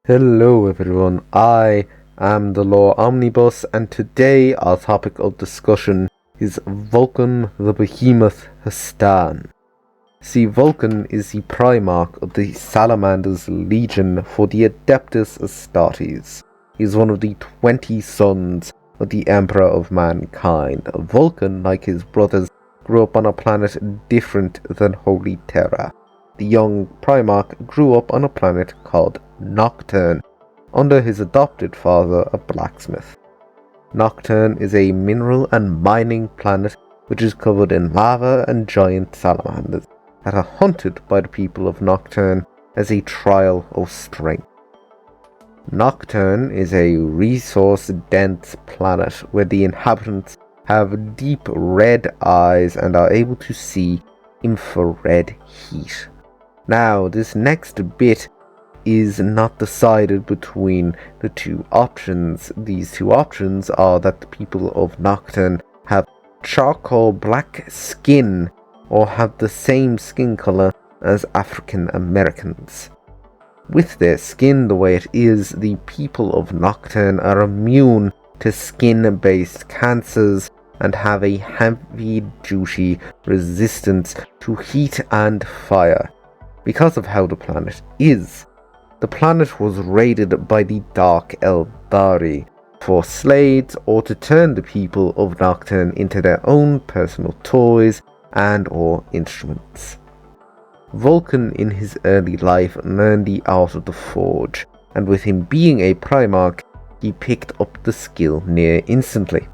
Hello everyone, I am the Law Omnibus, and today our topic of discussion is Vulkan the Behemoth Hastan. See, Vulkan is the Primarch of the Salamander's Legion for the Adeptus Astartes. He is one of the 20 sons of the Emperor of Mankind. Vulkan, like his brothers, grew up on a planet different than Holy Terra. The young Primarch grew up on a planet called Nocturne, under his adopted father, a blacksmith. Nocturne is a mineral and mining planet which is covered in lava and giant salamanders that are hunted by the people of Nocturne as a trial of strength. Nocturne is a resource-dense planet where the inhabitants have deep red eyes and are able to see infrared heat. Now, this next bit is not decided between the two options. These two options are that the people of Nocturne have charcoal black skin or have the same skin color as African Americans. With their skin the way it is, the people of Nocturne are immune to skin-based cancers and have a heavy-duty resistance to heat and fire. Because of how the planet is, the planet was raided by the Dark Eldari for slaves or to turn the people of Nocturne into their own personal toys and or instruments. Vulkan in his early life learned the art of the forge, and with him being a Primarch, he picked up the skill near instantly,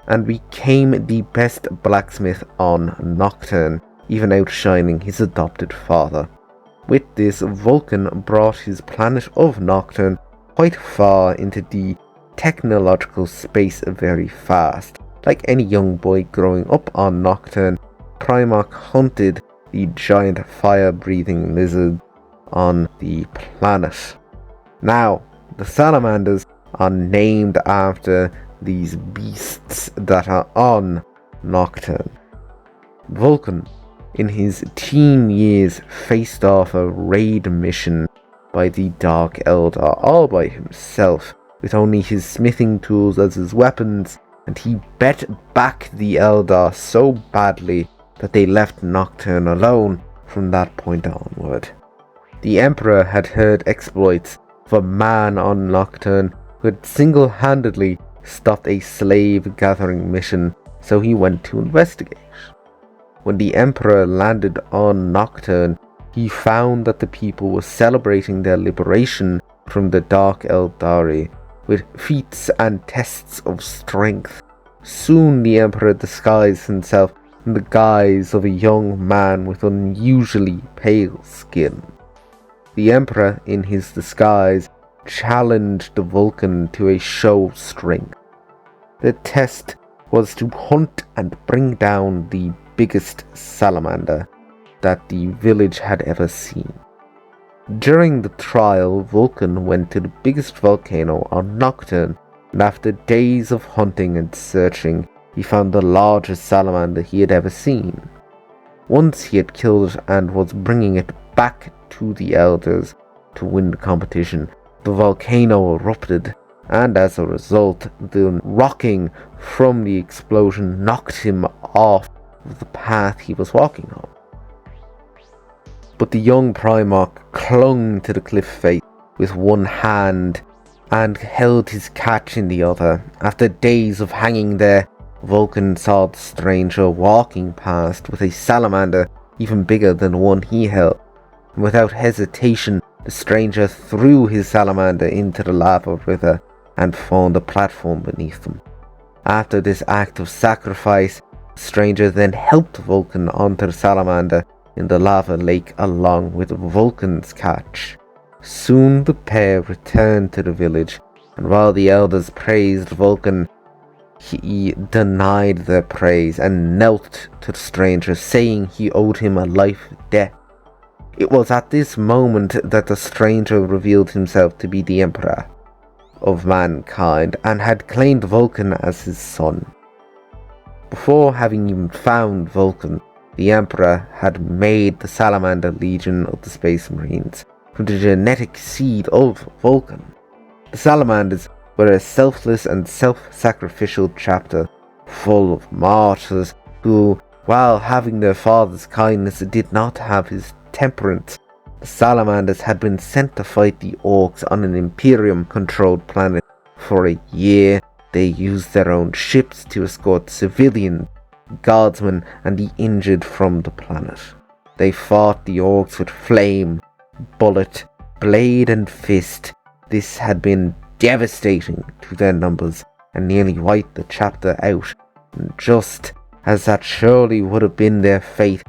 and became the best blacksmith on Nocturne, even outshining his adopted father. With this, Vulkan brought his planet of Nocturne quite far into the technological space very fast. Like any young boy growing up on Nocturne, Primarch hunted the giant fire-breathing lizard on the planet. Now, the salamanders are named after these beasts that are on Nocturne. Vulkan, in his teen years, faced off a raid mission by the Dark Eldar all by himself, with only his smithing tools as his weapons, and he bet back the Eldar so badly that they left Nocturne alone from that point onward. The Emperor had heard exploits of a man on Nocturne who had single-handedly stopped a slave-gathering mission, so he went to investigate. When the Emperor landed on Nocturne, he found that the people were celebrating their liberation from the Dark Eldari with feats and tests of strength. Soon the Emperor disguised himself in the guise of a young man with unusually pale skin. The Emperor, in his disguise, challenged the Vulkan to a show of strength. The test was to hunt and bring down the biggest salamander that the village had ever seen. During the trial, Vulkan went to the biggest volcano on Nocturne, and after days of hunting and searching, he found the largest salamander he had ever seen. Once he had killed it and was bringing it back to the elders to win the competition, the volcano erupted, and as a result, the rocking from the explosion knocked him off of the path he was walking on. But the young Primarch clung to the cliff face with one hand and held his catch in the other. After days of hanging there, Vulkan saw the stranger walking past with a salamander even bigger than the one he held, and without hesitation the stranger threw his salamander into the lava river and found a platform beneath them. After this act of sacrifice, the stranger then helped Vulkan onto the salamander in the lava lake along with Vulkan's catch. Soon the pair returned to the village, and while the elders praised Vulkan, he denied their praise and knelt to the stranger, saying he owed him a life debt. It was at this moment that the stranger revealed himself to be the Emperor of Mankind and had claimed Vulkan as his son. Before having even found Vulkan, the Emperor had made the Salamander Legion of the Space Marines, from the genetic seed of Vulkan. The salamanders were a selfless and self-sacrificial chapter, full of martyrs who, while having their father's kindness, did not have his temperament. The salamanders had been sent to fight the orcs on an Imperium-controlled planet. For a year, they used their own ships to escort civilians, guardsmen, and the injured from the planet. They fought the orcs with flame, bullet, blade, and fist. This had been devastating to their numbers and nearly wiped the chapter out. And just as that surely would have been their fate,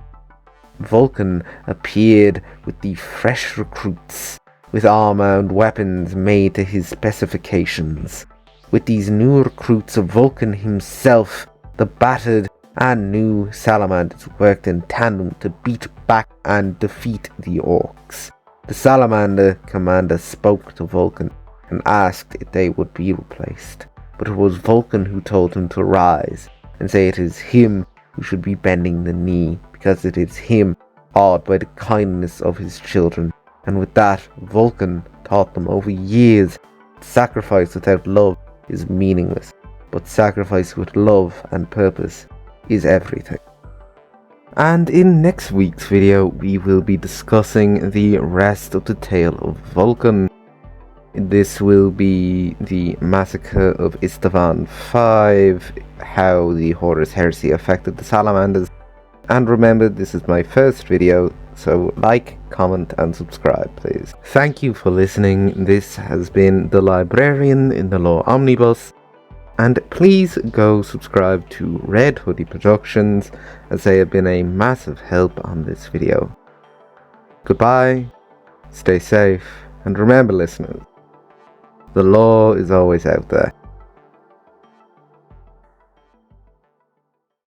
Vulkan appeared with the fresh recruits, with armor and weapons made to his specifications. With these new recruits of Vulkan himself, the battered and new salamanders worked in tandem to beat back and defeat the orcs. The salamander commander spoke to Vulkan and asked if they would be replaced, but it was Vulkan who told him to rise and say it is him who should be bending the knee, because it is him awed by the kindness of his children. And with that, Vulkan taught them over years that sacrifice without love is meaningless, but sacrifice with love and purpose is everything. And in next week's video, we will be discussing the rest of the tale of Vulkan. This will be the massacre of Istvan V, how the Horus Heresy affected the salamanders. And remember, this is my first video, so like, comment and subscribe please. Thank you for listening. This has been The Librarian in the Law Omnibus. And please go subscribe to Red Hoodie Productions, as they have been a massive help on this video. Goodbye, stay safe, and remember listeners, the law is always out there.